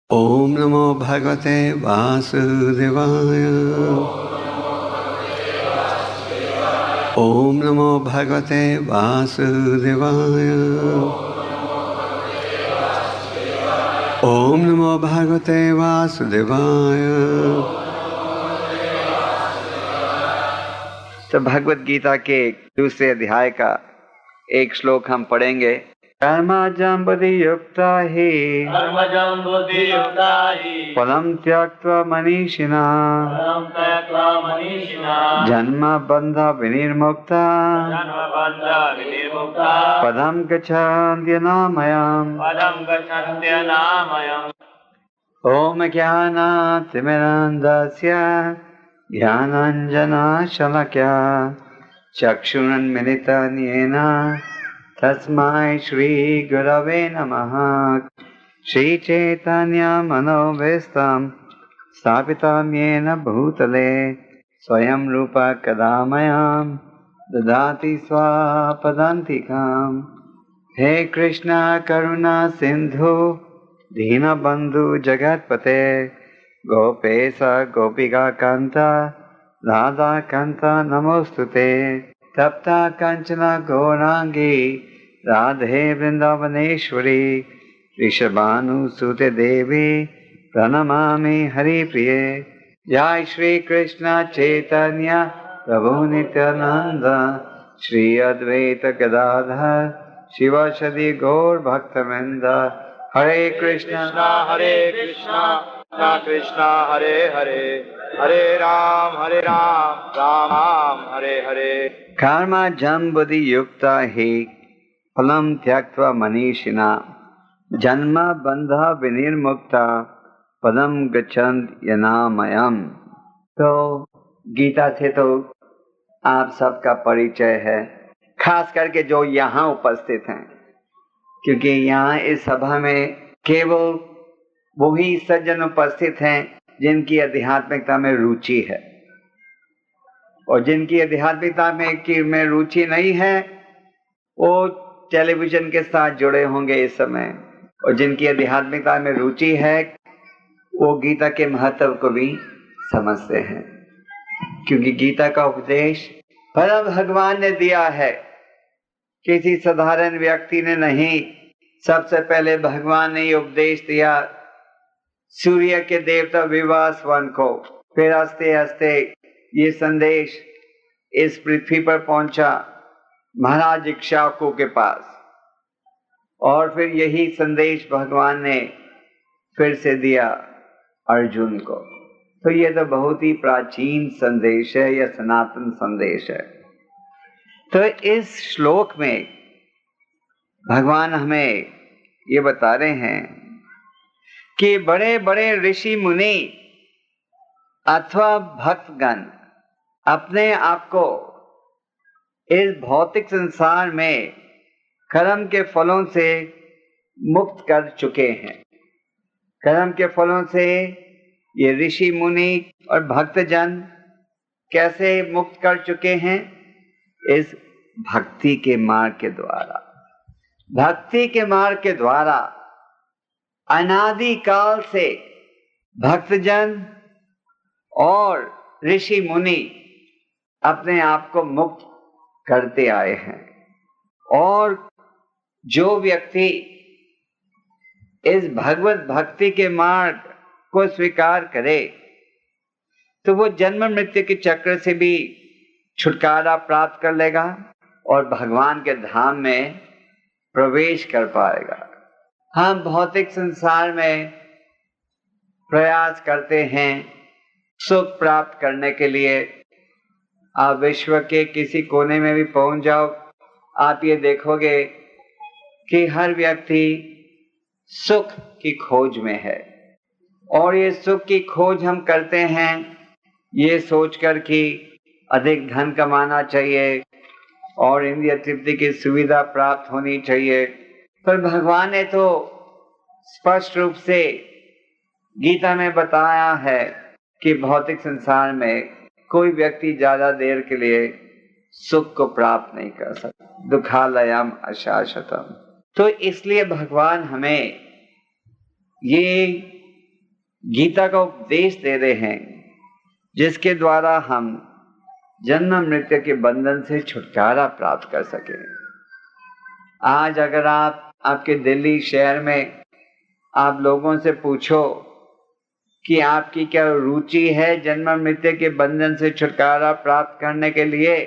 ओम नमो भगवते वासुदेवाय। ओम नमो भगवते वासुदेवाय। ओम नमो भगवते वासुदेवाय। तो भगवत गीता के दूसरे अध्याय का एक श्लोक हम पढ़ेंगे। कर्मजं बुद्धियुक्ता हि फलं त्यक्त्वा मनीषिणः जन्म बन्ध विनिर्मुक्ता पदं गच्छन्त्यनामयम्। ॐ ज्ञानातिमिरान्धस्य ज्ञानाञ्जनशलाकया चक्षुरुन्मिलितं येन तस्मै श्रीगुरवे नमः। श्रीचैतन्यमनोभीष्टं स्थापितं येन भूतले स्वयं रूपा कदा मह्यं ददाति स्वपदान्तिकम्। हे कृष्ण करुणा सिन्धु दीनबन्धु जगत्पते गोपेश गोपिका कान्त राधा कान्त नमोस्तुते। तप्ता कांचन गौरांगी राधे वृंदावनेश्वरी ऋषभानुसुते देवी प्रणमामि हरिप्रिये। जय श्री कृष्ण चैतन्य प्रभु नित्यानंद श्री अद्वैत गदाधर शिवासदि गौर भक्तवृंद। हरे कृष्णा कृष्णा हरे हरे हरे राम राम राम हरे हरे। कर्मजं बुद्धियुक्ता हि फलं त्यक्त्वा मनीषिणः जन्म बन्ध विनिर्मुक्ता पदं गच्छन्त्यनामयम्। तो गीता से तो आप सबका परिचय है, खास करके जो यहाँ उपस्थित हैं, क्योंकि यहाँ इस सभा में केवल वही सज्जन उपस्थित हैं जिनकी आध्यात्मिकता में रुचि है, और जिनकी आध्यात्मिकता में रुचि नहीं है वो टेलीविजन के साथ जुड़े होंगे इस समय, और जिनकी आध्यात्मिकता में रुचि है वो गीता के महत्व को भी समझते हैं, क्योंकि गीता का उपदेश परम भगवान ने दिया है, किसी साधारण व्यक्ति ने नहीं। सबसे पहले भगवान ने उपदेश दिया सूर्य के देवता विवासवन को, फिर हंसते हंसते ये संदेश इस पृथ्वी पर पहुंचा महाराज इक्ष्वाकु के पास, और फिर यही संदेश भगवान ने फिर से दिया अर्जुन को। तो ये तो बहुत ही प्राचीन संदेश है, यह सनातन संदेश है। तो इस श्लोक में भगवान हमें ये बता रहे हैं कि बड़े बड़े ऋषि मुनि अथवा भक्तगण अपने आप को इस भौतिक संसार में कर्म के फलों से मुक्त कर चुके हैं। कर्म के फलों से ये ऋषि मुनि और भक्तजन कैसे मुक्त कर चुके हैं? इस भक्ति के मार्ग के द्वारा। भक्ति के मार्ग के द्वारा अनादि काल से भक्तजन और ऋषि मुनि अपने आप को मुक्त करते आए हैं, और जो व्यक्ति इस भगवत भक्ति के मार्ग को स्वीकार करे तो वो जन्म मृत्यु के चक्र से भी छुटकारा प्राप्त कर लेगा और भगवान के धाम में प्रवेश कर पाएगा। हम भौतिक संसार में प्रयास करते हैं सुख प्राप्त करने के लिए। आप विश्व के किसी कोने में भी पहुंच जाओ, आप ये देखोगे कि हर व्यक्ति सुख की खोज में है, और ये सुख की खोज हम करते हैं ये सोचकर कि अधिक धन कमाना चाहिए और इंद्रिय तृप्ति की सुविधा प्राप्त होनी चाहिए। पर भगवान ने तो स्पष्ट रूप से गीता में बताया है कि भौतिक संसार में कोई व्यक्ति ज्यादा देर के लिए सुख को प्राप्त नहीं कर सकता। दुखालयम अशाश्वतम। तो इसलिए भगवान हमें ये गीता का उपदेश दे रहे हैं, जिसके द्वारा हम जन्म मृत्यु के बंधन से छुटकारा प्राप्त कर सके। आज अगर आपके दिल्ली शहर में आप लोगों से पूछो कि आपकी क्या रुचि है जन्म मृत्यु के बंधन से छुटकारा प्राप्त करने के लिए,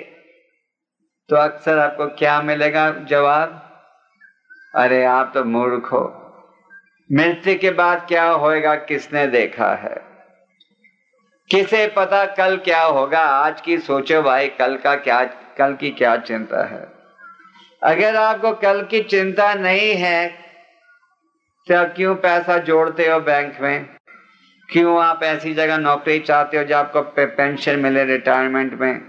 तो अक्सर आपको क्या मिलेगा जवाब? अरे आप तो मूर्ख हो, मृत्यु के बाद क्या होएगा किसने देखा है, किसे पता कल क्या होगा। आज की सोचो भाई, कल की क्या चिंता है। अगर आपको कल की चिंता नहीं है तो क्यों पैसा जोड़ते हो बैंक में? क्यों आप ऐसी जगह नौकरी चाहते हो जो आपको पेंशन मिले रिटायरमेंट में?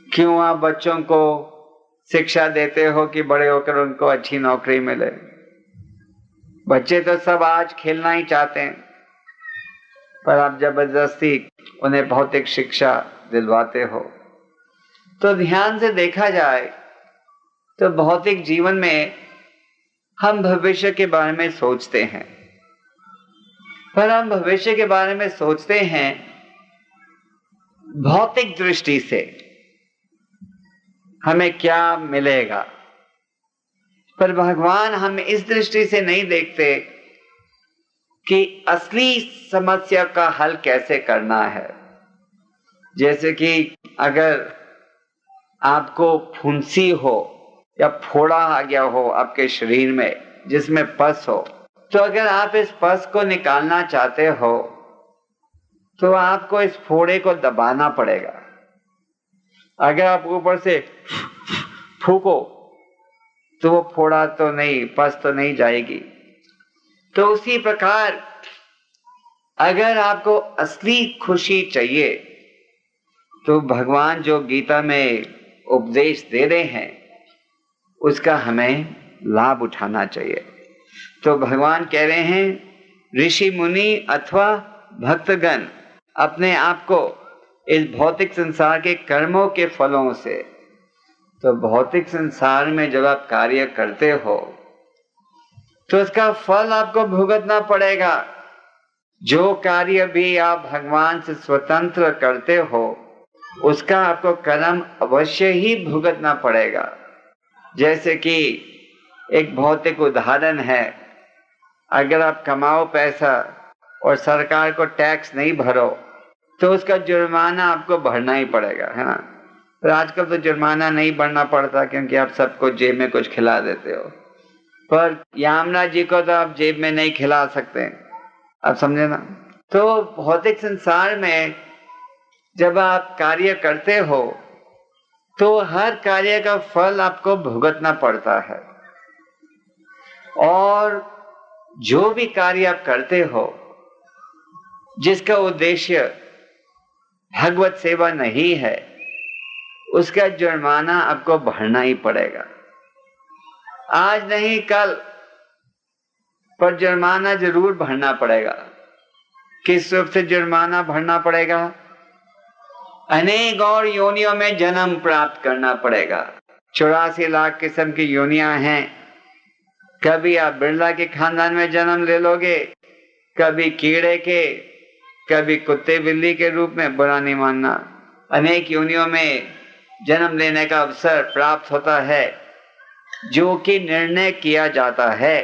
क्यों आप बच्चों को शिक्षा देते हो कि बड़े होकर उनको अच्छी नौकरी मिले? बच्चे तो सब आज खेलना ही चाहते हैं, पर आप जबरदस्ती उन्हें भौतिक शिक्षा दिलवाते हो। तो ध्यान से देखा जाए तो भौतिक जीवन में हम भविष्य के बारे में सोचते हैं, पर हम भविष्य के बारे में सोचते हैं भौतिक दृष्टि से, हमें क्या मिलेगा। पर भगवान हम इस दृष्टि से नहीं देखते कि असली समस्या का हल कैसे करना है। जैसे कि अगर आपको फुंसी हो या फोड़ा आ गया हो आपके शरीर में जिसमें पस हो, तो अगर आप इस पस को निकालना चाहते हो तो आपको इस फोड़े को दबाना पड़ेगा। अगर आप ऊपर से फूको तो वो फोड़ा तो नहीं, पस तो नहीं जाएगी। तो उसी प्रकार अगर आपको असली खुशी चाहिए तो भगवान जो गीता में उपदेश दे रहे हैं उसका हमें लाभ उठाना चाहिए। तो भगवान कह रहे हैं ऋषि मुनि अथवा भक्तगण अपने आप को इस भौतिक संसार के कर्मों के फलों से, तो भौतिक संसार में जब आप कार्य करते हो तो उसका फल आपको भुगतना पड़ेगा। जो कार्य भी आप भगवान से स्वतंत्र करते हो उसका आपको कर्म अवश्य ही भुगतना पड़ेगा। जैसे कि एक भौतिक उदाहरण है, अगर आप कमाओ पैसा और सरकार को टैक्स नहीं भरो तो उसका जुर्माना आपको भरना ही पड़ेगा, है ना। पर आजकल तो जुर्माना नहीं भरना पड़ता क्योंकि आप सबको जेब में कुछ खिला देते हो, पर यामना जी को तो आप जेब में नहीं खिला सकते, आप समझे ना। तो भौतिक संसार में जब आप कार्य करते हो तो हर कार्य का फल आपको भुगतना पड़ता है, और जो भी कार्य आप करते हो जिसका उद्देश्य भगवत सेवा नहीं है उसका जुर्माना आपको भरना ही पड़ेगा। आज नहीं कल, पर जुर्माना जरूर भरना पड़ेगा। किस रूप से जुर्माना भरना पड़ेगा? अनेक और योनियों में जन्म प्राप्त करना पड़ेगा। 84 लाख किस्म की योनियां हैं। कभी आप बिरला के खानदान में जन्म ले लोगे, कभी कीड़े के, कभी कुत्ते बिल्ली के रूप में, बुरा नहीं मानना। अनेक योनियों में जन्म लेने का अवसर प्राप्त होता है, जो कि निर्णय किया जाता है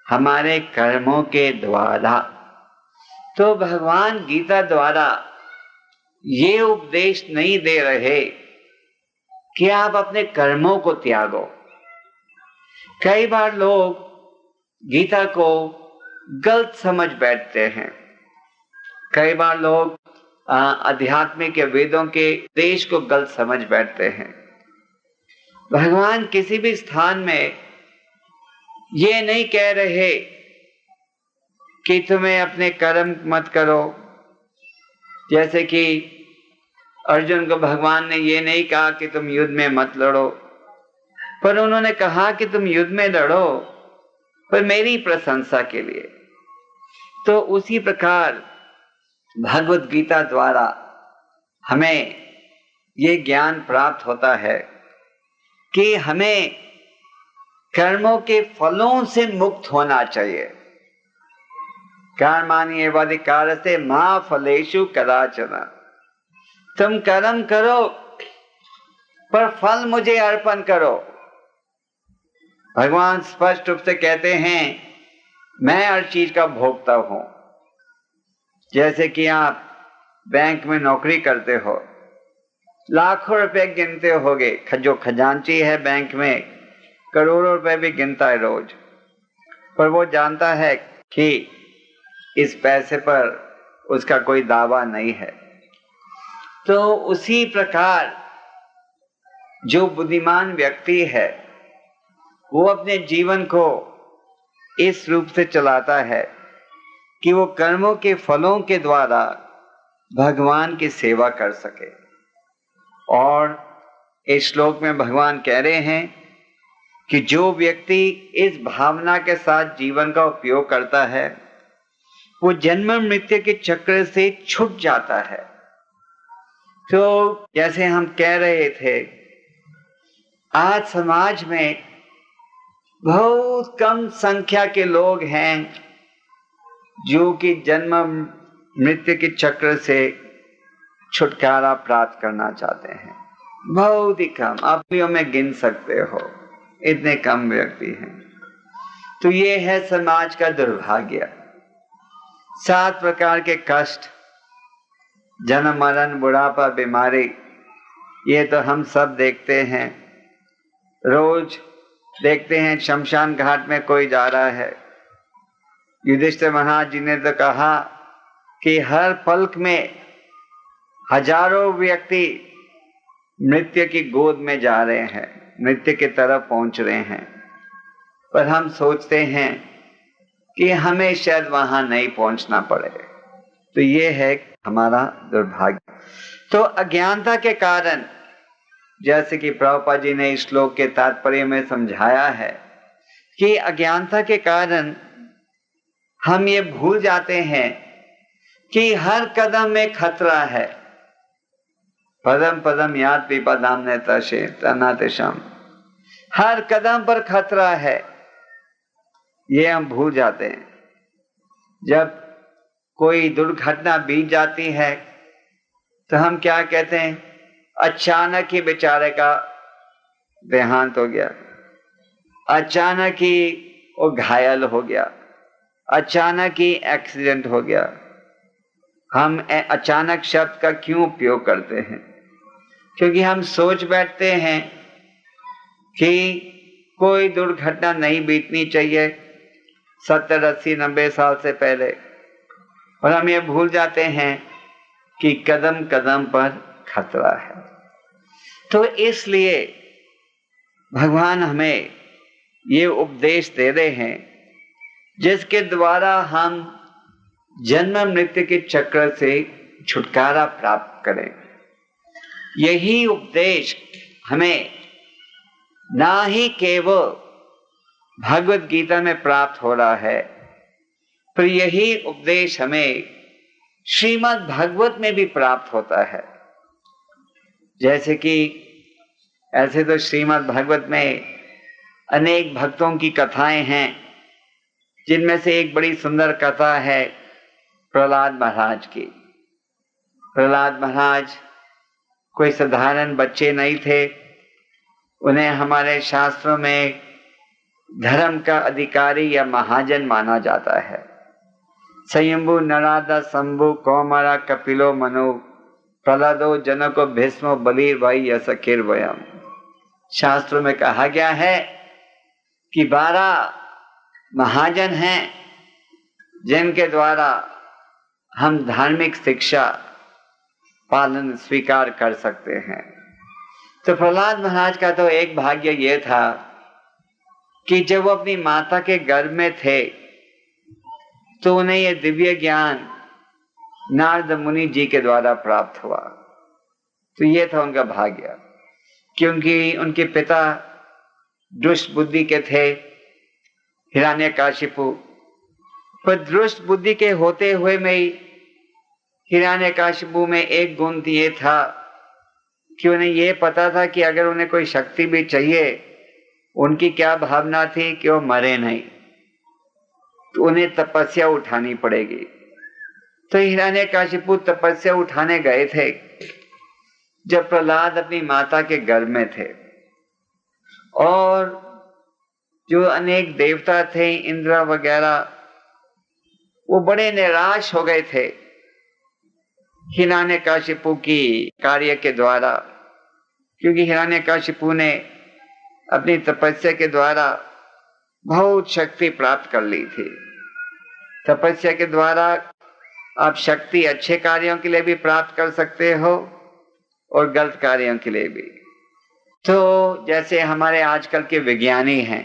हमारे कर्मों के द्वारा। तो भगवान गीता द्वारा ये उपदेश नहीं दे रहे कि आप अपने कर्मों को त्यागो। कई बार लोग गीता को गलत समझ बैठते हैं। कई बार लोग आध्यात्मिक या वेदों के उपदेश को गलत समझ बैठते हैं। भगवान किसी भी स्थान में ये नहीं कह रहे कि तुम्हें अपने कर्म मत करो। जैसे कि अर्जुन को भगवान ने ये नहीं कहा कि तुम युद्ध में मत लड़ो, पर उन्होंने कहा कि तुम युद्ध में लड़ो पर मेरी प्रशंसा के लिए। तो उसी प्रकार भगवत गीता द्वारा हमें ये ज्ञान प्राप्त होता है कि हमें कर्मों के फलों से मुक्त होना चाहिए। कर्माणि एवाधिकारस्ते मा फलेषु कदाचन। तुम कर्म करो पर फल मुझे अर्पण करो। भगवान स्पष्ट रूप से कहते हैं मैं हर चीज का भोक्ता हूं। जैसे कि आप बैंक में नौकरी करते हो, लाखों रुपए गिनते होगे, जो खजांची है बैंक में करोड़ों रुपए भी गिनता है रोज, पर वो जानता है कि इस पैसे पर उसका कोई दावा नहीं है। तो उसी प्रकार जो बुद्धिमान व्यक्ति है वो अपने जीवन को इस रूप से चलाता है कि वो कर्मों के फलों के द्वारा भगवान की सेवा कर सके। और इस श्लोक में भगवान कह रहे हैं कि जो व्यक्ति इस भावना के साथ जीवन का उपयोग करता है वो जन्म मृत्यु के चक्र से छूट जाता है। तो जैसे हम कह रहे थे, आज समाज में बहुत कम संख्या के लोग हैं जो कि जन्म मृत्यु के चक्र से छुटकारा प्राप्त करना चाहते हैं। बहुत ही कम, आप भी में गिन सकते हो, इतने कम व्यक्ति हैं। तो ये है समाज का दुर्भाग्य। 7 प्रकार के कष्ट, जन्म मरण बुढ़ापा बीमारी, ये तो हम सब देखते हैं। रोज देखते हैं शमशान घाट में कोई जा रहा है। युधिष्ठिर महाराज जी ने तो कहा कि हर पलक में हजारों व्यक्ति मृत्यु की गोद में जा रहे हैं, मृत्यु की तरफ पहुंच रहे हैं, पर हम सोचते हैं कि हमें शायद वहां नहीं पहुंचना पड़े। तो ये है हमारा दुर्भाग्य। तो अज्ञानता के कारण, जैसे कि प्रभुपाद जी ने इस श्लोक के तात्पर्य में समझाया है कि अज्ञानता के कारण हम ये भूल जाते हैं कि हर कदम में खतरा है। पदम पदम याद विपदाम ने तशे तनातेशम, हर कदम पर खतरा है, ये हम भूल जाते हैं। जब कोई दुर्घटना बीत जाती है तो हम क्या कहते हैं, अचानक ही बेचारे का देहांत हो गया, अचानक ही वो घायल हो गया, अचानक ही एक्सीडेंट हो गया। हम अचानक शब्द का क्यों उपयोग करते हैं? क्योंकि हम सोच बैठते हैं कि कोई दुर्घटना नहीं बीतनी चाहिए 70, 80, 90 साल से पहले, और हम ये भूल जाते हैं कि कदम कदम पर खतरा है। तो इसलिए भगवान हमें ये उपदेश दे रहे हैं जिसके द्वारा हम जन्म मृत्यु के चक्र से छुटकारा प्राप्त करें। यही उपदेश हमें ना ही केवल भगवत गीता में प्राप्त हो रहा है, पर यही उपदेश हमें श्रीमद् भागवत में भी प्राप्त होता है। जैसे कि ऐसे तो श्रीमद् भागवत में अनेक भक्तों की कथाएं हैं, जिनमें से एक बड़ी सुंदर कथा है प्रहलाद महाराज की। प्रहलाद महाराज कोई साधारण बच्चे नहीं थे, उन्हें हमारे शास्त्रों में धर्म का अधिकारी या महाजन माना जाता है। स्वयंभू नरादा शंभु कौमारा कपिलो मनु प्रहलादो जनको भीष्मो बलि वही सखीर वयम। शास्त्रों में कहा गया है कि 12 महाजन हैं जिनके द्वारा हम धार्मिक शिक्षा पालन स्वीकार कर सकते हैं। तो प्रहलाद महाराज का तो एक भाग्य यह था कि जब वो अपनी माता के गर्भ में थे तो उन्हें यह दिव्य ज्ञान नारद मुनि जी के द्वारा प्राप्त हुआ। तो ये था उनका भाग्य, क्योंकि उनके पिता दुष्ट बुद्धि के थे, हिरण्यकाशिपु। पर दुष्ट बुद्धि के होते हुए में हिरण्यकाशिपु में एक गुण ये था कि उन्हें ये पता था कि अगर उन्हें कोई शक्ति भी चाहिए, उनकी क्या भावना थी कि वो मरे नहीं। तो उन्हें तपस्या उठानी पड़ेगी। तो हिरण्यकशिपु तपस्या उठाने गए थे जब प्रहलाद अपनी माता के गर्भ में थे, और जो अनेक देवता थे, इंद्र वगैरह, वो बड़े निराश हो गए थे हिरण्यकशिपु की कार्य के द्वारा, क्योंकि हिरण्यकशिपु ने अपनी तपस्या के द्वारा बहुत शक्ति प्राप्त कर ली थी। तपस्या के द्वारा आप शक्ति अच्छे कार्यों के लिए भी प्राप्त कर सकते हो और गलत कार्यों के लिए भी। तो जैसे हमारे आजकल के विज्ञानी हैं,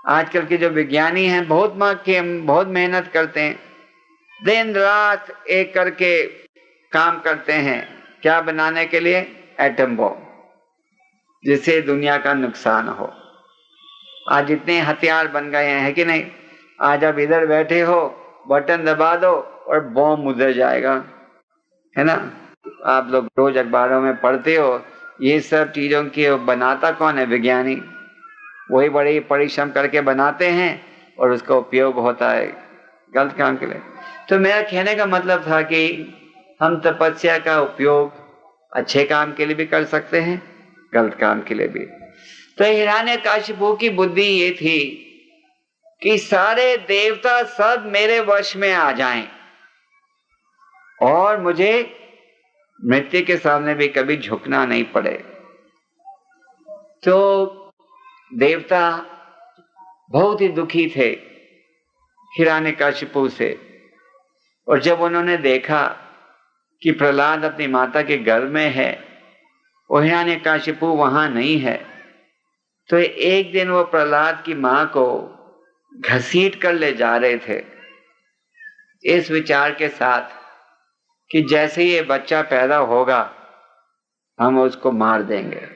आजकल के जो विज्ञानी हैं बहुत मेहनत करते हैं, दिन रात एक करके काम करते हैं, क्या बनाने के लिए? एटम बम, जिससे दुनिया का नुकसान हो। आज इतने हथियार बन गए हैं, है कि नहीं? आज आप इधर बैठे हो, बटन दबा दो और बम उधर जाएगा, है ना? आप लोग रोज अखबारों में पढ़ते हो, ये सब चीजों की बनाता कौन है? विज्ञानी। वही बड़े परिश्रम करके बनाते हैं और उसका उपयोग होता है गलत काम के लिए। तो मेरा कहने का मतलब था कि हम तपस्या का उपयोग अच्छे काम के लिए भी कर सकते हैं, गलत काम के लिए भी। तो हिरण्यकशिपु की बुद्धि ये थी कि सारे देवता सब मेरे वश में आ जाएं और मुझे मृत्यु के सामने भी कभी झुकना नहीं पड़े। तो देवता बहुत ही दुखी थे हिरण्यकशिपु से, और जब उन्होंने देखा कि प्रहलाद अपनी माता के गर्भ में है और हिरण्यकशिपु वहां नहीं है, तो एक दिन वो प्रहलाद की मां को घसीट कर ले जा रहे थे इस विचार के साथ कि जैसे ये बच्चा पैदा होगा हम उसको मार देंगे।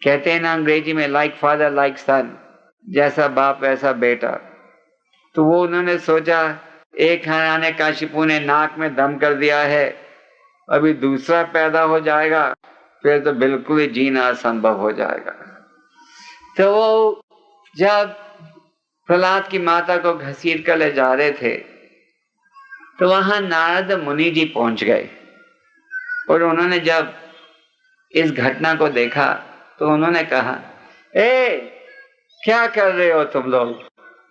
कहते हैं ना अंग्रेजी में, लाइक फादर लाइक सन, जैसा बाप वैसा बेटा। तो वो उन्होंने सोचा, एक हिरण्यकशिपु ने नाक में दम कर दिया है, अभी दूसरा पैदा हो जाएगा, फिर तो बिल्कुल ही जीना असंभव हो जाएगा। तो वो जब प्रहलाद की माता को घसीट कर ले जा रहे थे, तो वहां नारद मुनि जी पहुंच गए, और उन्होंने जब इस घटना को देखा तो उन्होंने कहा, क्या कर रहे हो तुम लोग?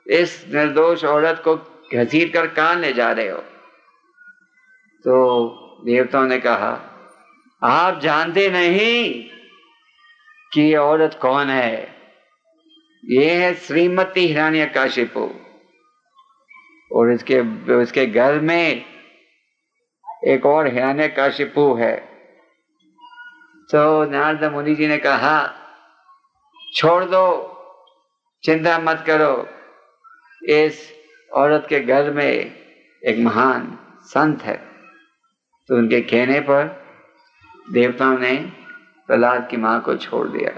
इस निर्दोष औरत को घसीट कर कहां ले जा रहे हो? तो देवताओं ने कहा, आप जानते नहीं कि ये औरत कौन है? ये है श्रीमती हिरण्यकशिपु, और उसके घर में एक और हिरण्यकशिपु है। तो नारद मुनि जी ने कहा, छोड़ दो, चिंता मत करो, इस औरत के घर में एक महान संत है। तो उनके कहने पर देवताओं ने प्रहलाद की मां को छोड़ दिया,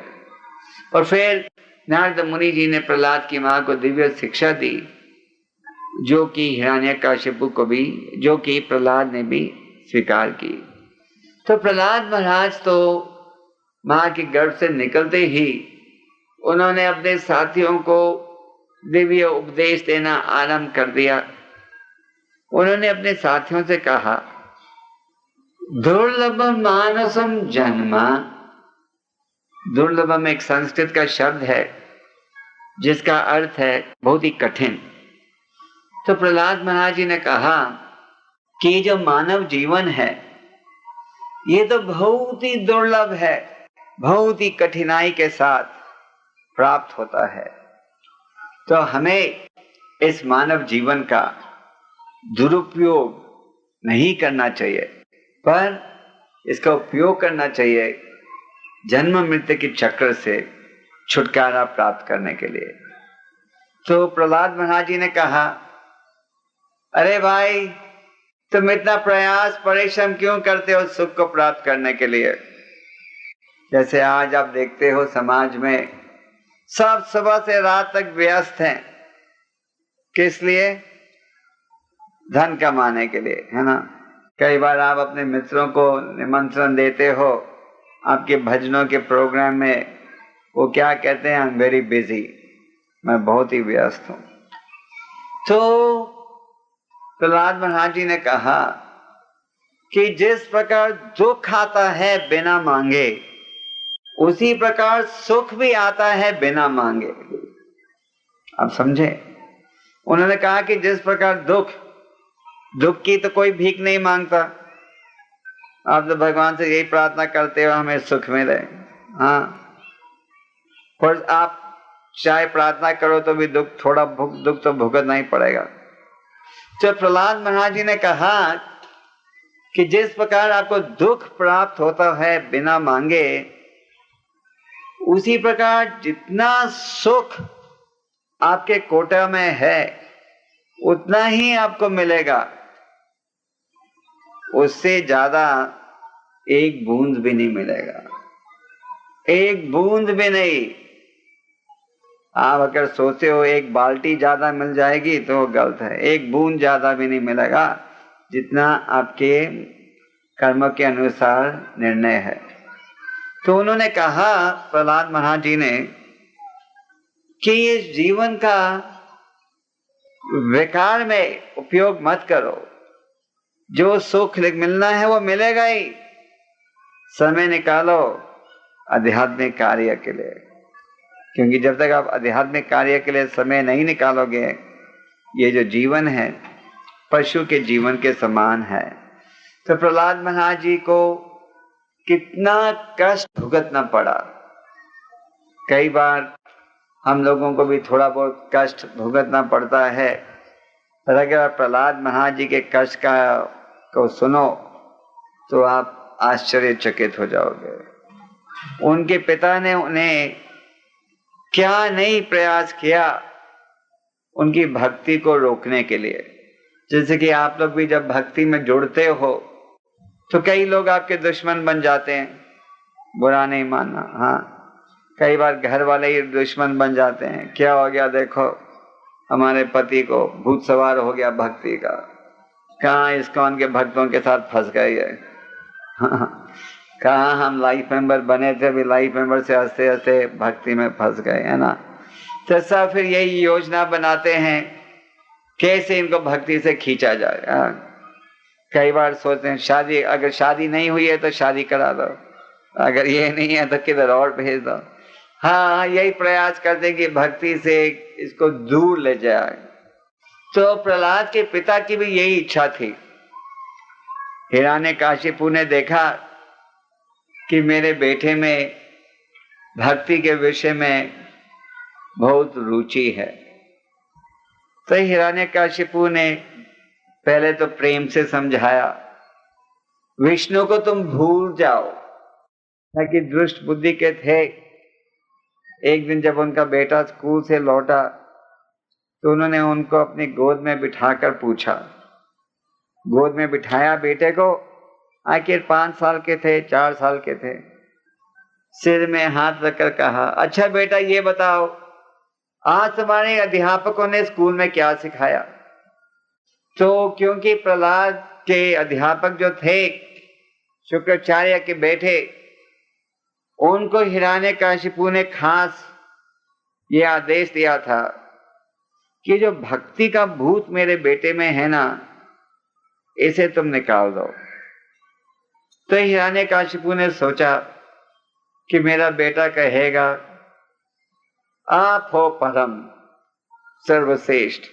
और फिर नारद मुनि जी ने प्रहलाद की मां को दिव्य शिक्षा दी, जो कि हिरण्यकशिपु को भी, जो कि प्रहलाद ने भी स्वीकार की। तो प्रहलाद महाराज तो मां के गर्भ से निकलते ही उन्होंने अपने साथियों को दिव्य उपदेश देना आरंभ कर दिया। उन्होंने अपने साथियों से कहा, दुर्लभ मानसम जन्मा। दुर्लभम एक संस्कृत का शब्द है जिसका अर्थ है बहुत ही कठिन। तो प्रहलाद महाराज जी ने कहा कि जो मानव जीवन है ये तो बहुत ही दुर्लभ है, बहुत ही कठिनाई के साथ प्राप्त होता है। तो हमें इस मानव जीवन का दुरुपयोग नहीं करना चाहिए, पर इसका उपयोग करना चाहिए जन्म मृत्यु के चक्र से छुटकारा प्राप्त करने के लिए। तो प्रहलाद महाराज जी ने कहा, अरे भाई, तुम इतना प्रयास परिश्रम क्यों करते हो सुख को प्राप्त करने के लिए? जैसे आज आप देखते हो समाज में सब सुबह से रात तक व्यस्त हैं, किस लिए? धन कमाने के लिए, है ना? कई बार आप अपने मित्रों को निमंत्रण देते हो आपके भजनों के प्रोग्राम में, वो क्या कहते हैं? आई एम वेरी बिजी, मैं बहुत ही व्यस्त हूं। तो प्रहलाद महाराज जी ने कहा कि जिस प्रकार दुख आता है बिना मांगे, उसी प्रकार सुख भी आता है बिना मांगे। आप समझे? उन्होंने कहा कि जिस प्रकार दुख की तो कोई भीख नहीं मांगता। आप तो भगवान से यही प्रार्थना करते हो हमें सुख मिले। हाँ, पर आप चाहे प्रार्थना करो तो भी दुख तो भुगतना ही पड़ेगा। तो प्रहलाद महाराज जी ने कहा कि जिस प्रकार आपको दुख प्राप्त होता है बिना मांगे, उसी प्रकार जितना सुख आपके कोटा में है उतना ही आपको मिलेगा, उससे ज्यादा एक बूंद भी नहीं मिलेगा, एक बूंद भी नहीं। आप अगर सोचते हो एक बाल्टी ज्यादा मिल जाएगी तो गलत है। एक बूंद ज्यादा भी नहीं मिलेगा, जितना आपके कर्म के अनुसार निर्णय है। तो उन्होंने कहा, प्रहलाद महाराज जी ने, कि इस जीवन का विकार में उपयोग मत करो। जो सुख मिलना है वो मिलेगा ही। समय निकालो आध्यात्मिक कार्य के लिए, क्योंकि जब तक आप आध्यात्मिक कार्य के लिए समय नहीं निकालोगे, ये जो जीवन है पशु के जीवन के समान है। तो प्रहलाद महाराज जी को कितना कष्ट भुगतना पड़ा। कई बार हम लोगों को भी थोड़ा बहुत कष्ट भुगतना पड़ता है, पर अगर प्रहलाद महाराज जी के कष्ट को सुनो तो आप आश्चर्यचकित हो जाओगे। उनके पिता ने उन्हें क्या नहीं प्रयास किया उनकी भक्ति को रोकने के लिए। जैसे कि आप लोग भी जब भक्ति में जुड़ते हो तो कई लोग आपके दुश्मन बन जाते हैं, बुरा नहीं मानना। हाँ, कई बार घर वाले ही दुश्मन बन जाते हैं। क्या हो गया, देखो हमारे पति को भूत सवार हो गया भक्ति का, कहाँ इस्कॉन के भक्तों के साथ फंस गए है। कहाँ हम लाइफ मेंबर बने थे, भी लाइफ मेंबर से हंसते हंसते भक्ति में फंस गए, है ना। तो सब फिर यही योजना बनाते हैं कैसे इनको भक्ति से खींचा जाए। कई बार सोचते हैं शादी, अगर शादी नहीं हुई है तो शादी करा दो, अगर ये नहीं है तो किधर और भेज दो। हाँ, यही प्रयास करते हैं कि भक्ति से इसको दूर ले जाए। तो प्रहलाद के पिता की भी यही इच्छा थी। हिरण्यकशिपु ने देखा कि मेरे बेटे में भक्ति के विषय में बहुत रुचि है, तो हिरण्यकशिपु ने पहले तो प्रेम से समझाया, विष्णु को तुम भूल जाओ, ताकि दुष्ट बुद्धि के थे। एक दिन जब उनका बेटा स्कूल से लौटा तो उन्होंने उनको अपनी गोद में बिठाकर पूछा, गोद में बिठाया बेटे को, आखिर 5 साल के थे, 4 साल के थे, सिर में हाथ रखकर कहा, अच्छा बेटा ये बताओ आज तुम्हारे अध्यापकों ने स्कूल में क्या सिखाया। तो क्योंकि प्रहलाद के अध्यापक जो थे शुक्राचार्य के बेटे, उनको हिरण्यकशिपु ने खास ये आदेश दिया था कि जो भक्ति का भूत मेरे बेटे में है ना, इसे तुम निकाल दो। तो हिरण्यकशिपु ने सोचा कि मेरा बेटा कहेगा आप हो परम सर्वश्रेष्ठ।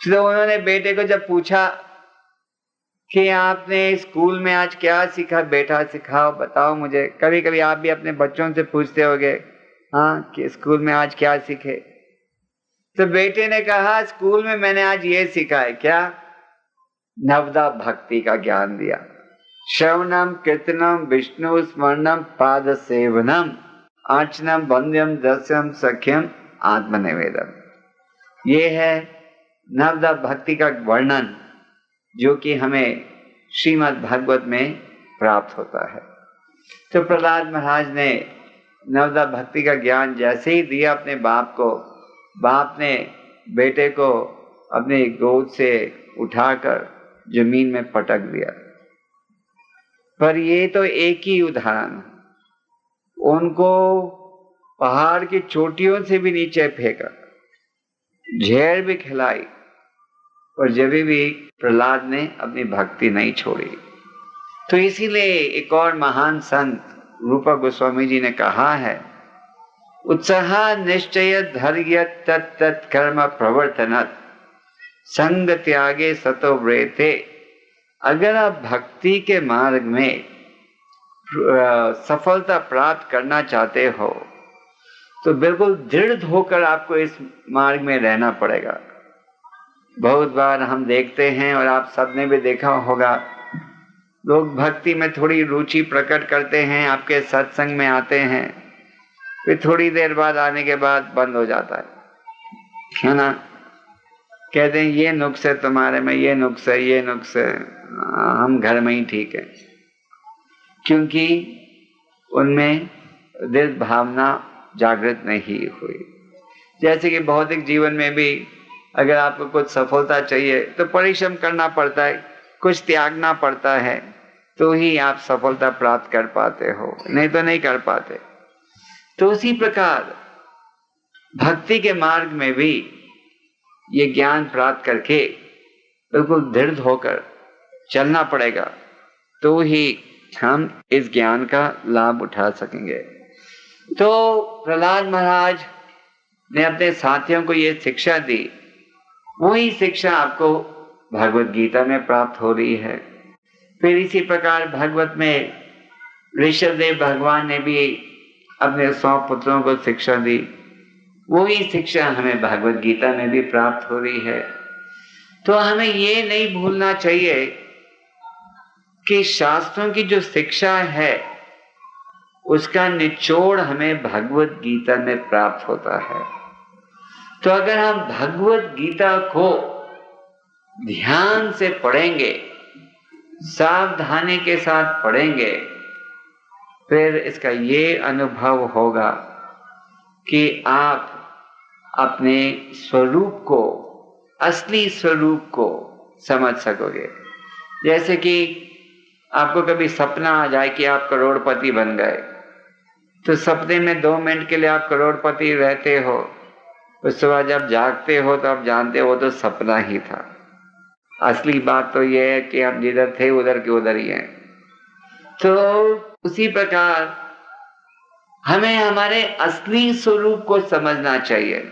तो उन्होंने बेटे को जब पूछा कि आपने स्कूल में आज क्या सीखा, बेटा सिखाओ, बताओ मुझे। कभी कभी आप भी अपने बच्चों से पूछते होगे, हाँ, कि स्कूल में आज क्या सीखे। तो बेटे ने कहा स्कूल में मैंने आज ये सीखा है। क्या? नवदा भक्ति का ज्ञान दिया। श्रवणम कीर्तनम विष्णु स्मरणम पाद सेवनम अर्चनम वंद्यम दस्यम सख्यम आत्मनिवेदन। ये है नवदा भक्ति का वर्णन जो कि हमें श्रीमद् भागवत में प्राप्त होता है। तो प्रहलाद महाराज ने नवदा भक्ति का ज्ञान जैसे ही दिया अपने बाप को, बाप ने बेटे को अपनी गोद से उठाकर जमीन में पटक दिया। पर ये तो एक ही उदाहरण, उनको पहाड़ की चोटियों से भी नीचे फेंका। जहर भी खिलाई, और जब भी प्रहलाद ने अपनी भक्ति नहीं छोड़ी। तो इसीलिए एक और महान संत रूपा गोस्वामी जी ने कहा है, उत्साह निश्चय धैर्य तत् कर्म प्रवर्तनत संग त्यागे सतो व्रेते। अगर आप भक्ति के मार्ग में सफलता प्राप्त करना चाहते हो तो बिल्कुल दृढ़ होकर आपको इस मार्ग में रहना पड़ेगा। बहुत बार हम देखते हैं, और आप सबने भी देखा होगा, लोग भक्ति में थोड़ी रुचि प्रकट करते हैं, आपके सत्संग में आते हैं, फिर थोड़ी देर बाद आने के बाद बंद हो जाता है ना। कहते हैं ये नुक्स है तुम्हारे में, ये नुक्स है, ये नुक्स है, हम घर में ही ठीक है, क्योंकि उनमें दिल भावना जागृत नहीं हुई। जैसे कि भौतिक जीवन में भी अगर आपको कुछ सफलता चाहिए तो परिश्रम करना पड़ता है, कुछ त्यागना पड़ता है, तो ही आप सफलता प्राप्त कर पाते हो, नहीं तो नहीं कर पाते। तो उसी प्रकार भक्ति के मार्ग में भी ये ज्ञान प्राप्त करके बिल्कुल दृढ़ होकर चलना पड़ेगा, तो ही हम इस ज्ञान का लाभ उठा सकेंगे। तो प्रहलाद महाराज ने अपने साथियों को ये शिक्षा दी, वही शिक्षा आपको भगवत गीता में प्राप्त हो रही है। फिर इसी प्रकार भगवत में ऋषभदेव भगवान ने भी अपने 100 पुत्रों को शिक्षा दी, वही शिक्षा हमें भगवत गीता में भी प्राप्त हो रही है। तो हमें ये नहीं भूलना चाहिए कि शास्त्रों की जो शिक्षा है उसका निचोड़ हमें भगवत गीता में प्राप्त होता है। तो अगर हम भगवत गीता को ध्यान से पढ़ेंगे, सावधानी के साथ पढ़ेंगे, फिर इसका ये अनुभव होगा कि आप अपने स्वरूप को, असली स्वरूप को समझ सकोगे। जैसे कि आपको कभी सपना आ जाए कि आप करोड़पति बन गए, तो सपने में 2 मिनट के लिए आप करोड़पति रहते हो, उसके बाद जब जागते हो तो आप जानते हो तो सपना ही था। असली बात तो यह है कि हम जिधर थे उधर के उधर ही हैं। तो उसी प्रकार हमें हमारे असली स्वरूप को समझना चाहिए।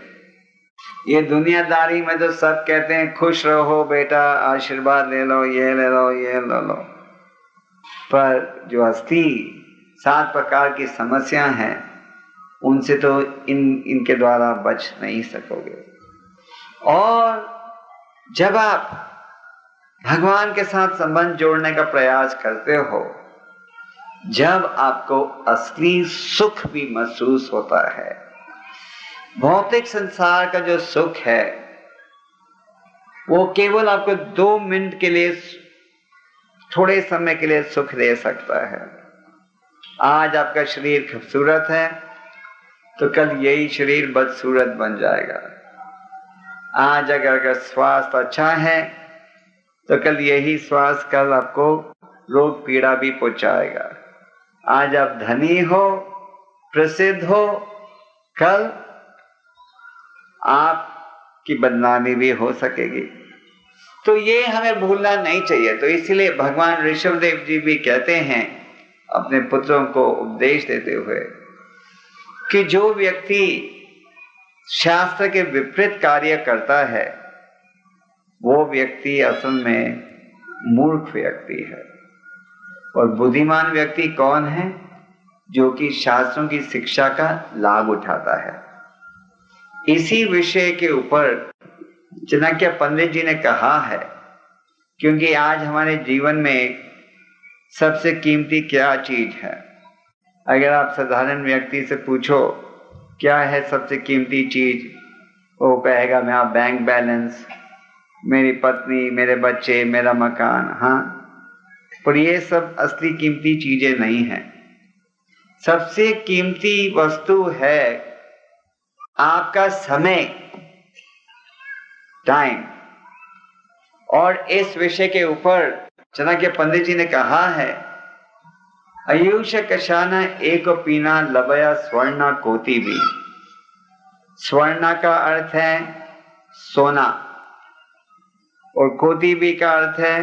ये दुनियादारी में तो सब कहते हैं खुश रहो बेटा, आशीर्वाद ले लो, ये ले लो, ये ले लो, पर जो असली 7 प्रकार की समस्या हैं उनसे तो इनके द्वारा बच नहीं सकोगे। और जब आप भगवान के साथ संबंध जोड़ने का प्रयास करते हो, जब आपको असली सुख भी महसूस होता है, भौतिक संसार का जो सुख है वो केवल आपको 2 मिनट के लिए, थोड़े समय के लिए सुख दे सकता है। आज आपका शरीर खूबसूरत है तो कल यही शरीर बदसूरत बन जाएगा। आज अगर स्वास्थ्य अच्छा है तो कल यही स्वास्थ्य कल आपको रोग पीड़ा भी पहुंचाएगा। आज आप धनी हो, प्रसिद्ध हो, कल आपकी बदनामी भी हो सकेगी। तो ये हमें भूलना नहीं चाहिए। तो इसलिए भगवान ऋषभदेव जी भी कहते हैं अपने पुत्रों को उपदेश देते हुए कि जो व्यक्ति शास्त्र के विपरीत कार्य करता है वो व्यक्ति असल में मूर्ख व्यक्ति है। और बुद्धिमान व्यक्ति कौन है? जो कि शास्त्रों की शिक्षा का लाभ उठाता है। इसी विषय के ऊपर चाणक्य पंडित जी ने कहा है, क्योंकि आज हमारे जीवन में सबसे कीमती क्या चीज है? अगर आप साधारण व्यक्ति से पूछो क्या है सबसे कीमती चीज, वो कहेगा मेरा बैंक बैलेंस, मेरी पत्नी, मेरे बच्चे, मेरा मकान। हाँ, पर ये सब असली कीमती चीजें नहीं हैं। सबसे कीमती वस्तु है आपका समय, टाइम। और इस विषय के ऊपर चाणक्य पंडित जी ने कहा है, आयुष कशाना एक पीना लभया स्वर्णा कोटि भी। स्वर्णा का अर्थ है सोना, और कोटिबी का अर्थ है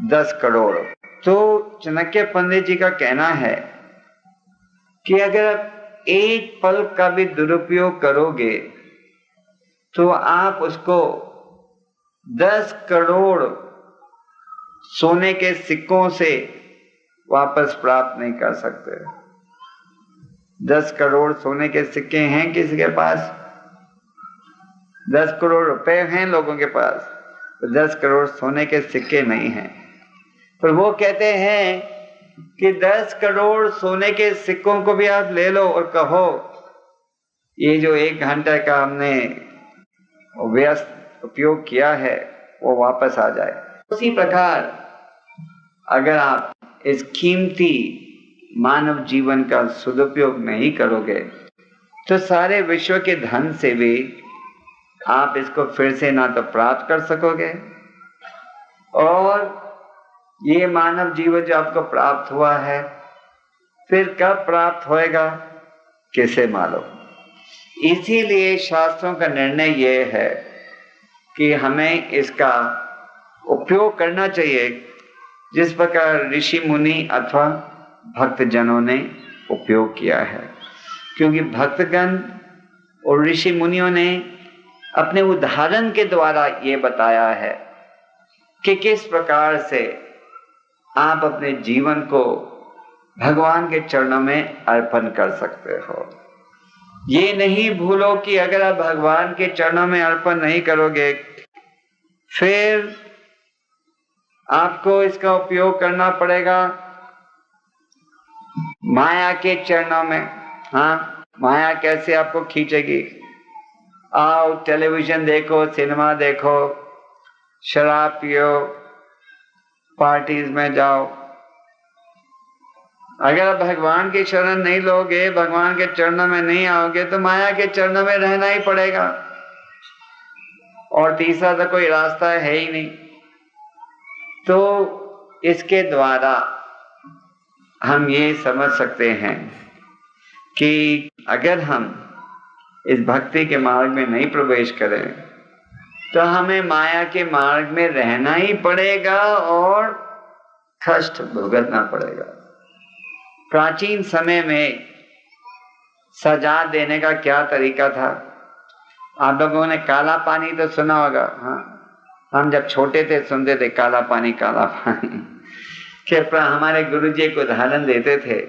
10 करोड़। तो चाणक्य पंडित जी का कहना है कि अगर एक पल का भी दुरुपयोग करोगे तो आप उसको 10 करोड़ सोने के सिक्कों से वापस प्राप्त नहीं कर सकते। 10 करोड़ सोने के सिक्के हैं किसी के पास? 10 करोड़ रुपए हैं लोगों के पास, तो 10 करोड़ सोने के सिक्के नहीं हैं। पर वो कहते हैं कि 10 करोड़ सोने के सिक्कों को भी आप ले लो और कहो ये जो 1 घंटे का हमने व्यस्त उपयोग किया है वो वापस आ जाए। उसी प्रकार अगर आप इस कीमती मानव जीवन का सदुपयोग नहीं करोगे तो सारे विश्व के धन से भी आप इसको फिर से ना तो प्राप्त कर सकोगे, और ये मानव जीवन जो आपको प्राप्त हुआ है फिर कब प्राप्त होएगा किसे मालूम। इसीलिए शास्त्रों का निर्णय ये है कि हमें इसका उपयोग करना चाहिए जिस प्रकार ऋषि मुनि अथवा भक्तजनों ने उपयोग किया है, क्योंकि भक्तगण और ऋषि मुनियों ने अपने उदाहरण के द्वारा ये बताया है कि किस प्रकार से आप अपने जीवन को भगवान के चरणों में अर्पण कर सकते हो। ये नहीं भूलो कि अगर आप भगवान के चरणों में अर्पण नहीं करोगे फिर आपको इसका उपयोग करना पड़ेगा माया के चरणों में। हाँ, माया कैसे आपको खींचेगी? आओ टेलीविजन देखो, सिनेमा देखो, शराब पियो, पार्टीज में जाओ। अगर आप भगवान के शरण नहीं लोगे, भगवान के चरणों में नहीं आओगे तो माया के चरणों में रहना ही पड़ेगा, और तीसरा तो कोई रास्ता है ही नहीं। तो इसके द्वारा हम ये समझ सकते हैं कि अगर हम इस भक्ति के मार्ग में नहीं प्रवेश करें तो हमें माया के मार्ग में रहना ही पड़ेगा और कष्ट भुगतना पड़ेगा। प्राचीन समय में सजा देने का क्या तरीका था? आप लोगों ने काला पानी तो सुना होगा। हाँ, हम जब छोटे थे सुनते थे काला पानी काला पानी। कि हमारे गुरुजी एक उदाहरण देते थे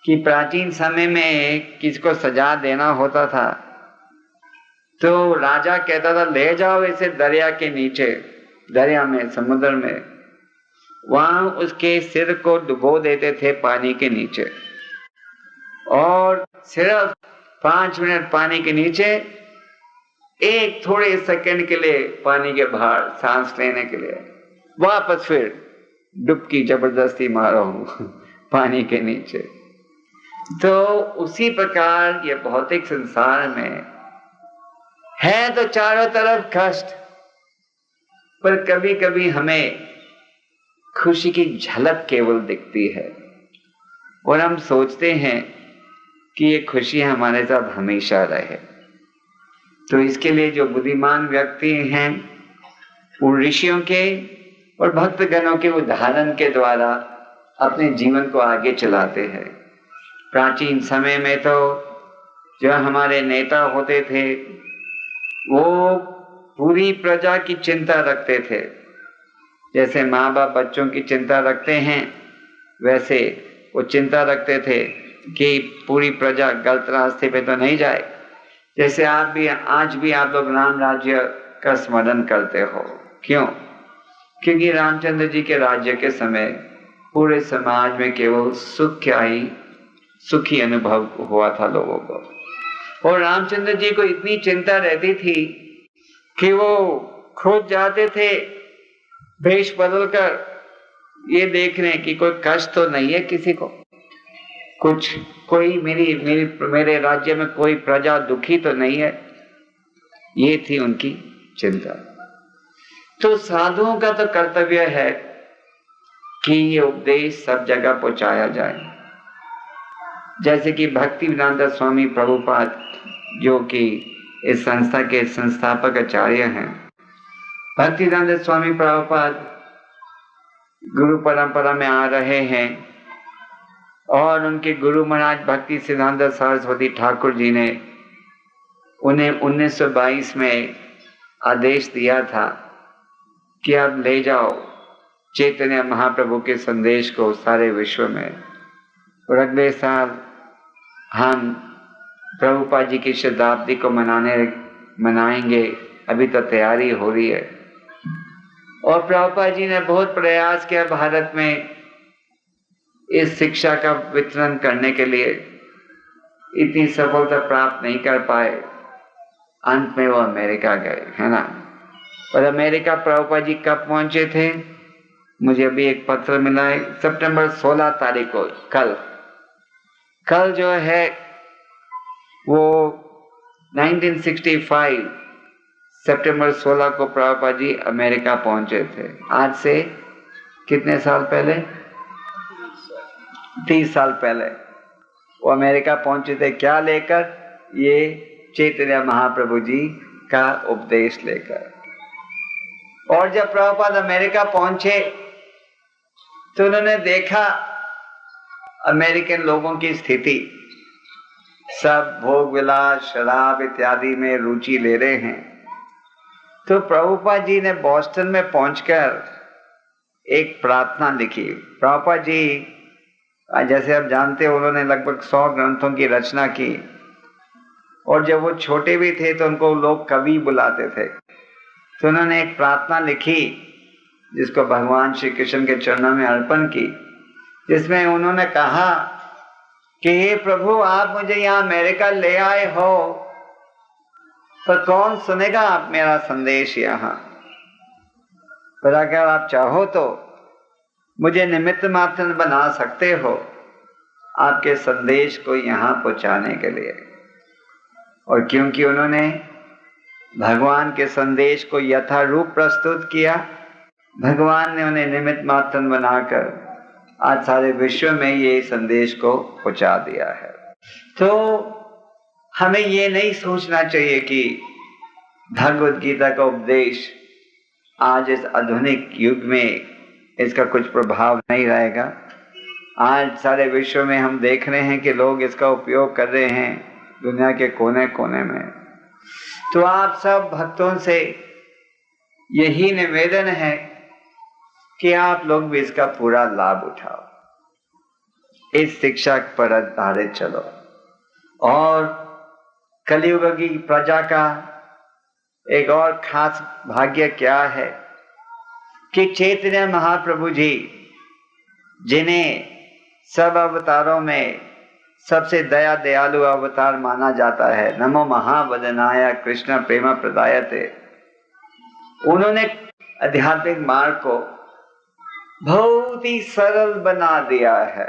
कि प्राचीन समय में किसको सजा देना होता था तो राजा कहता था ले जाओ इसे दरिया के नीचे, दरिया में, समुद्र में। वहां उसके सिर को डुबो देते थे पानी के नीचे, और सिर्फ 5 मिनट पानी के नीचे, एक थोड़े सेकंड के लिए पानी के बाहर सांस लेने के लिए, वापस फिर डुबकी जबरदस्ती मारो पानी के नीचे। तो उसी प्रकार ये भौतिक संसार में है तो चारों तरफ कष्ट, पर कभी कभी हमें खुशी की झलक केवल दिखती है और हम सोचते हैं कि ये खुशी हमारे साथ हमेशा रहे। तो इसके लिए जो बुद्धिमान व्यक्ति हैं वो ऋषियों के और भक्तगणों के उदाहरण के द्वारा अपने जीवन को आगे चलाते हैं। प्राचीन समय में तो जो हमारे नेता होते थे वो पूरी प्रजा की चिंता रखते थे। जैसे माँ बाप बच्चों की चिंता रखते हैं वैसे वो चिंता रखते थे कि पूरी प्रजा गलत रास्ते पे तो नहीं जाए। जैसे आप भी आज भी आप लोग राम राज्य का स्मरण करते हो। क्यों? क्योंकि रामचंद्र जी के राज्य के समय पूरे समाज में केवल सुखी अनुभव हुआ था लोगों को, और रामचंद्र जी को इतनी चिंता रहती थी कि वो खुद जाते थे वेश बदलकर ये देखने की कोई कष्ट तो नहीं है किसी को, कोई मेरे राज्य में कोई प्रजा दुखी तो नहीं है। ये थी उनकी चिंता। तो साधुओं का तो कर्तव्य है कि ये उपदेश सब जगह पहुंचाया जाए। जैसे कि भक्ति वेदांत स्वामी प्रभुपाद जो कि इस संस्था के संस्थापक आचार्य हैं। भक्तिदानंद स्वामी प्रभुपाद गुरु परंपरा में आ रहे हैं और उनके गुरु महाराज भक्ति सिद्धांत सरस्वती ठाकुर जी ने उन्हें 1922 में आदेश दिया था कि अब ले जाओ चैतन्य महाप्रभु के संदेश को सारे विश्व में। और अगले साल हम प्रभुपाद जी की शताब्दी को मनाएंगे। अभी तो तैयारी हो रही है और प्रभुपाद जी ने बहुत प्रयास किया भारत में इस शिक्षा का वितरण करने के लिए, इतनी सफलता प्राप्त नहीं कर पाए। अंत में वो अमेरिका गए, है ना। और अमेरिका प्रभुपाद जी कब पहुंचे थे? मुझे अभी एक पत्र मिला है, सितंबर 16 तारीख को, कल जो है वो 1965 सितंबर 16 को प्रभुपाद जी अमेरिका पहुंचे थे। आज से कितने साल पहले? 30 साल पहले वो अमेरिका पहुंचे थे। क्या लेकर? ये चैतन्य महाप्रभु जी का उपदेश लेकर। और जब प्रभुपाद अमेरिका पहुंचे तो उन्होंने देखा अमेरिकन लोगों की स्थिति, सब भोग विलास शराब इत्यादि में रुचि ले रहे हैं। तो प्रभुपाद जी ने बॉस्टन में पहुंचकर एक प्रार्थना लिखी। प्रभुपाद जी, जैसे आप जानते हो, उन्होंने लगभग 100 ग्रंथों की रचना की और जब वो छोटे भी थे तो उनको लोग कवि बुलाते थे। तो उन्होंने एक प्रार्थना लिखी जिसको भगवान श्री कृष्ण के चरणों में अर्पण की, जिसमें उन्होंने कहा कि हे प्रभु, आप मुझे यहाँ अमेरिका ले आए हो, पर कौन सुनेगा आप मेरा संदेश यहाँ? पर अगर आप चाहो तो मुझे निमित्त मात्र बना सकते हो आपके संदेश को यहाँ पहुँचाने के लिए। और क्योंकि उन्होंने भगवान के संदेश को यथारूप प्रस्तुत किया, भगवान ने उन्हें निमित्त मात्र बनाकर आज सारे विश्व में ये संदेश को पहुंचा दिया है। तो हमें ये नहीं सोचना चाहिए कि भगवद गीता का उपदेश आज इस आधुनिक युग में इसका कुछ प्रभाव नहीं रहेगा। आज सारे विश्व में हम देख रहे हैं कि लोग इसका उपयोग कर रहे हैं दुनिया के कोने कोने में। तो आप सब भक्तों से यही निवेदन है कि आप लोग भी इसका पूरा लाभ उठाओ, इस शिक्षा पर आधारित चलो। और कलयुग की प्रजा का एक और खास भाग्य क्या है कि चैतन्य महाप्रभु जी, जिन्हें सब अवतारों में सबसे दया दयालु अवतार माना जाता है, नमो महावदनाय कृष्ण प्रेम प्रदायते, उन्होंने आध्यात्मिक मार्ग को बहुत ही सरल बना दिया है।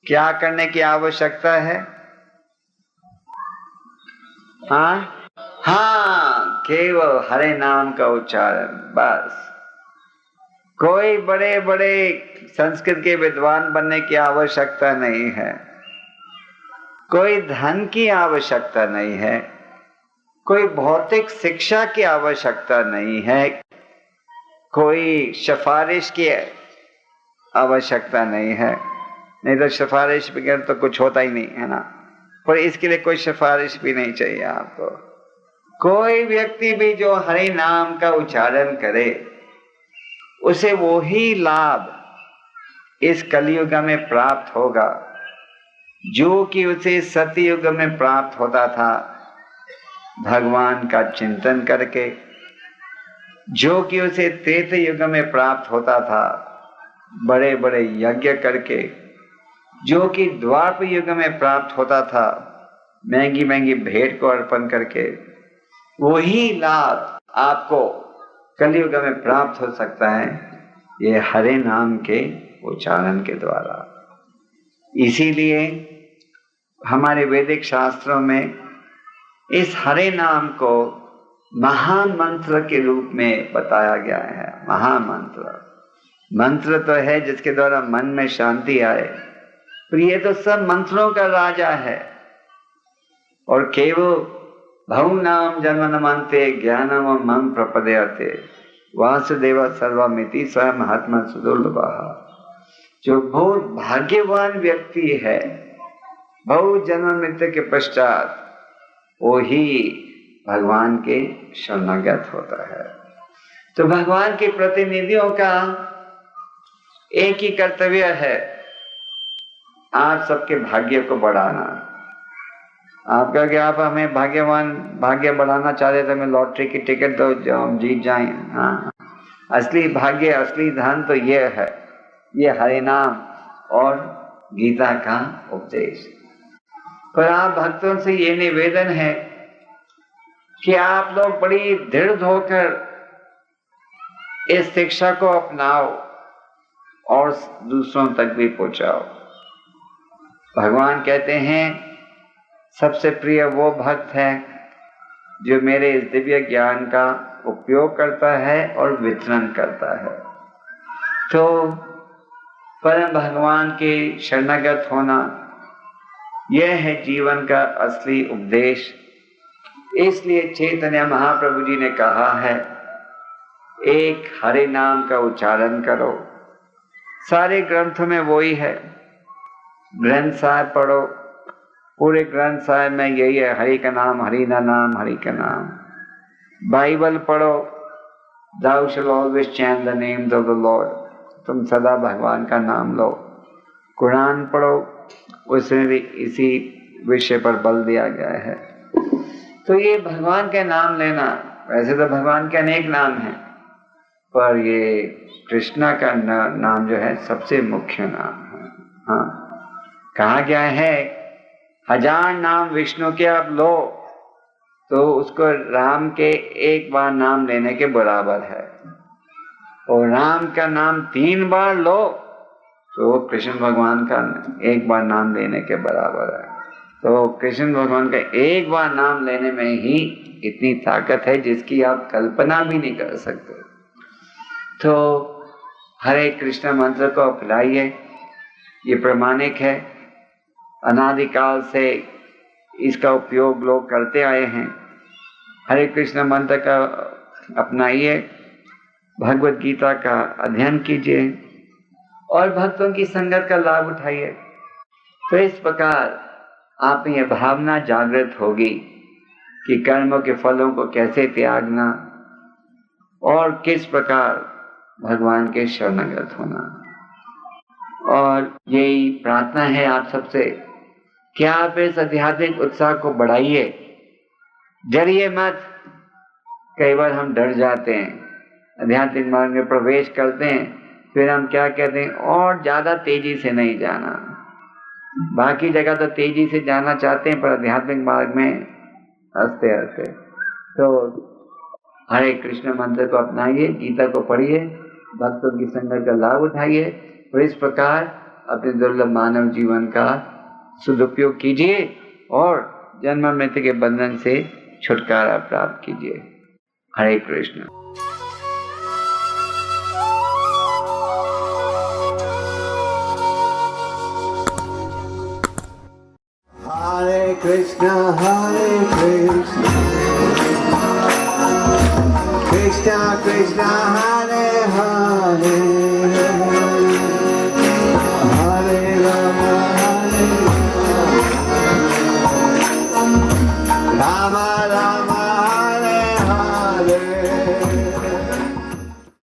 क्या करने की आवश्यकता है? हाँ, केवल हरे नाम का उच्चारण, बस। कोई बड़े बड़े संस्कृत के विद्वान बनने की आवश्यकता नहीं है, कोई धन की आवश्यकता नहीं है, कोई भौतिक शिक्षा की आवश्यकता नहीं है, कोई सिफारिश की आवश्यकता नहीं है। नहीं तो सिफारिश बगैर तो कुछ होता ही नहीं है ना। पर इसके लिए कोई सिफारिश भी नहीं चाहिए आपको। कोई व्यक्ति भी जो हरि नाम का उच्चारण करे उसे वो ही लाभ इस कलयुग में प्राप्त होगा जो कि उसे सतयुग में प्राप्त होता था, भगवान का चिंतन करके, जो कि उसे त्रेता युग में प्राप्त होता था बड़े बड़े यज्ञ करके, जो कि द्वापर युग में प्राप्त होता था महंगी महंगी भेंट को अर्पण करके। वही लाभ आपको कलयुग में प्राप्त हो सकता है ये हरे नाम के उच्चारण के द्वारा। इसीलिए हमारे वैदिक शास्त्रों में इस हरे नाम को महामंत्र के रूप में बताया गया है। महामंत्र, मंत्र तो है जिसके द्वारा मन में शांति आए, पर ये तो सब मंत्रों का राजा है। और केवल बहुनाम जन्मनमन्ते ज्ञानम मम प्रपद्यते वासुदेव सर्वमिति स महात्मा सुदुर्लभः। जो बहुत भाग्यवान व्यक्ति है, बहुत जन्म मृत्यु के पश्चात वो ही भगवान के शरणागत होता है। तो भगवान के प्रतिनिधियों का एक ही कर्तव्य है, आप सबके भाग्य को बढ़ाना। आपका क्या, आप हमें भाग्य बढ़ाना चाहते तो हमें लॉटरी की टिकट दो जो हम जीत जाएं। हाँ, असली भाग्य, असली धन तो ये है, ये हरि नाम और गीता का उपदेश। पर आप भक्तों से ये निवेदन है कि आप लोग बड़ी दृढ़ होकर इस शिक्षा को अपनाओ और दूसरों तक भी पहुंचाओ। भगवान कहते हैं सबसे प्रिय वो भक्त है जो मेरे इस दिव्य ज्ञान का उपयोग करता है और वितरण करता है। तो परम भगवान के शरणागत होना यह है जीवन का असली उपदेश। इसलिए चैतन्य महाप्रभु जी ने कहा है, एक हरि नाम का उच्चारण करो। सारे ग्रंथों में वही है, ग्रंथ साहिब पढ़ो, पूरे ग्रंथ साहिब में यही है, हरि का नाम, हरि का नाम, हरि का नाम। बाइबल पढ़ो, thou shall always chant the names of the Lord, तुम सदा भगवान का नाम लो। कुरान पढ़ो, उसमें भी इसी विषय पर बल दिया गया है। तो ये भगवान के नाम लेना, वैसे तो भगवान के अनेक नाम हैं, पर ये कृष्णा का नाम जो है सबसे मुख्य नाम है। हाँ, कहा गया है 1000 नाम विष्णु के आप लो तो उसको राम के एक बार नाम लेने के बराबर है, और राम का नाम 3 बार लो तो कृष्ण भगवान का एक बार नाम लेने के बराबर है। तो कृष्ण भगवान का एक बार नाम लेने में ही इतनी ताकत है जिसकी आप कल्पना भी नहीं कर सकते। तो हरे कृष्ण मंत्र को अपनाइए, ये प्रमाणिक है, अनादिकाल से इसका उपयोग लोग करते आए हैं। हरे कृष्ण मंत्र का अपनाइए, भगवत गीता का अध्ययन कीजिए और भक्तों की संगत का लाभ उठाइए। तो इस प्रकार आप में यह भावना जागृत होगी कि कर्मों के फलों को कैसे त्यागना और किस प्रकार भगवान के शरणागत होना। और यही प्रार्थना है आप सबसे कि आप इस आध्यात्मिक उत्साह को बढ़ाइए, डरिए मत। कई बार हम डर जाते हैं, आध्यात्मिक मार्ग में प्रवेश करते हैं, फिर हम क्या कहते हैं, और ज्यादा तेजी से नहीं जाना। बाकी जगह तो तेजी से जाना चाहते हैं, पर आध्यात्मिक मार्ग में हंसते हंसते। तो हरे कृष्ण मंत्र को अपनाइए, गीता को पढ़िए, भक्तों की संगत का लाभ उठाइए और इस प्रकार अपने दुर्लभ मानव जीवन का सदुपयोग कीजिए और जन्म मृत्यु के बंधन से छुटकारा प्राप्त कीजिए। हरे कृष्ण। हरे कृष्णा कृष्णा कृष्णा हरे हरे, हरे राम राम राम हरे हरे।